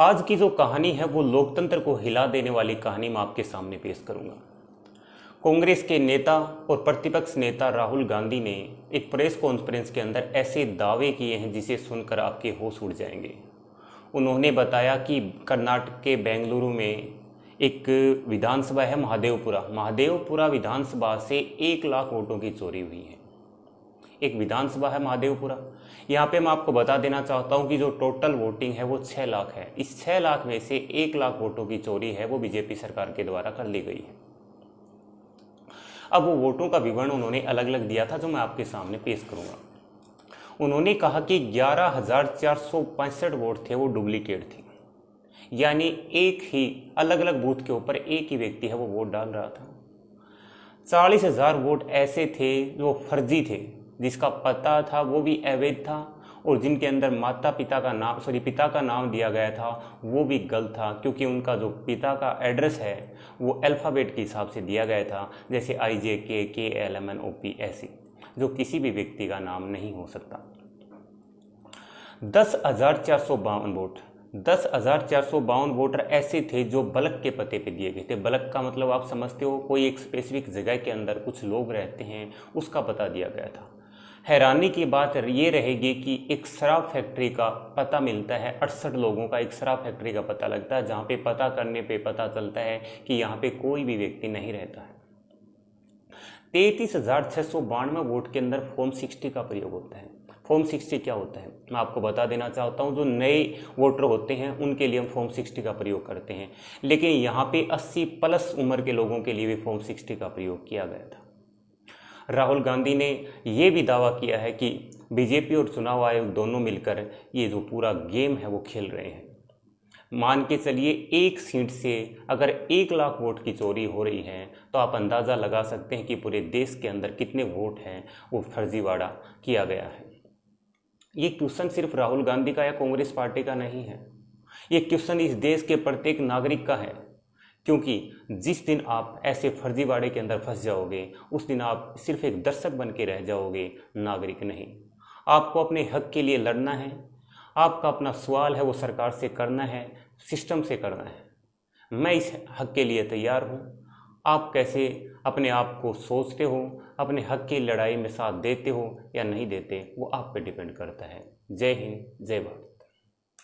आज की जो कहानी है वो लोकतंत्र को हिला देने वाली कहानी मैं आपके सामने पेश करूंगा। कांग्रेस के नेता और प्रतिपक्ष नेता राहुल गांधी ने एक प्रेस कॉन्फ्रेंस के अंदर ऐसे दावे किए हैं जिसे सुनकर आपके होश उड़ जाएंगे। उन्होंने बताया कि कर्नाटक के बेंगलुरु में एक विधानसभा है महादेवपुरा विधानसभा से 1 लाख वोटों की चोरी हुई है। एक विधानसभा है महादेवपुरा। यहाँ पे मैं आपको बता देना चाहता हूँ कि जो टोटल वोटिंग है वो 6 लाख है। इस 6 लाख में से 1 लाख वोटों की चोरी है वो बीजेपी सरकार के द्वारा कर ली गई है। अब वो वोटों का विवरण उन्होंने अलग अलग दिया था जो मैं आपके सामने पेश करूंगा। उन्होंने कहा कि 11,465 वोट थे वो डुप्लीकेट थे, यानी एक ही अलग अलग बूथ के ऊपर एक ही व्यक्ति है वो वोट डाल रहा था। 40,000 वोट ऐसे थे जो फर्जी थे, जिसका पता था वो भी अवैध था, और जिनके अंदर पिता का नाम दिया गया था वो भी गलत था, क्योंकि उनका जो पिता का एड्रेस है वो अल्फ़ाबेट के हिसाब से दिया गया था, जैसे IJKKLMNOP ऐसी, जो किसी भी व्यक्ति का नाम नहीं हो सकता। 10,452 वोटर ऐसे थे जो बलक के पते पे दिए गए थे। बलक का मतलब आप समझते हो, कोई एक स्पेसिफिक जगह के अंदर कुछ लोग रहते हैं, उसका पता दिया गया था। हैरानी की बात ये रहेगी कि एक शराब फैक्ट्री का पता मिलता है, 68 लोगों का एक शराब फैक्ट्री का पता लगता है, जहाँ पे पता करने पे पता चलता है कि यहाँ पे कोई भी व्यक्ति नहीं रहता है। 33,692 वोट के अंदर फॉर्म 60 का प्रयोग होता है। फॉर्म 60 क्या होता है मैं आपको बता देना चाहता हूँ। जो नए वोटर होते हैं उनके लिए हम फॉर्म 60 का प्रयोग करते हैं, लेकिन यहाँ पे 80 प्लस उम्र के लोगों के लिए भी फॉर्म 60 का प्रयोग किया गया था। राहुल गांधी ने यह भी दावा किया है कि बीजेपी और चुनाव आयोग दोनों मिलकर ये जो पूरा गेम है वो खेल रहे हैं। मान के चलिए एक सीट से अगर 1 लाख वोट की चोरी हो रही है तो आप अंदाज़ा लगा सकते हैं कि पूरे देश के अंदर कितने वोट हैं वो फर्जीवाड़ा किया गया है। ये क्वेश्चन सिर्फ राहुल गांधी का या कांग्रेस पार्टी का नहीं है, ये क्वेश्चन इस देश के प्रत्येक नागरिक का है, क्योंकि जिस दिन आप ऐसे फर्जीवाड़े के अंदर फंस जाओगे उस दिन आप सिर्फ एक दर्शक बन के रह जाओगे, नागरिक नहीं। आपको अपने हक के लिए लड़ना है, आपका अपना सवाल है वो सरकार से करना है, सिस्टम से करना है। मैं इस हक के लिए तैयार हूँ। आप कैसे अपने आप को सोचते हो, अपने हक की लड़ाई में साथ देते हो या नहीं देते, वो आप पे डिपेंड करता है। जय हिंद, जय भारत।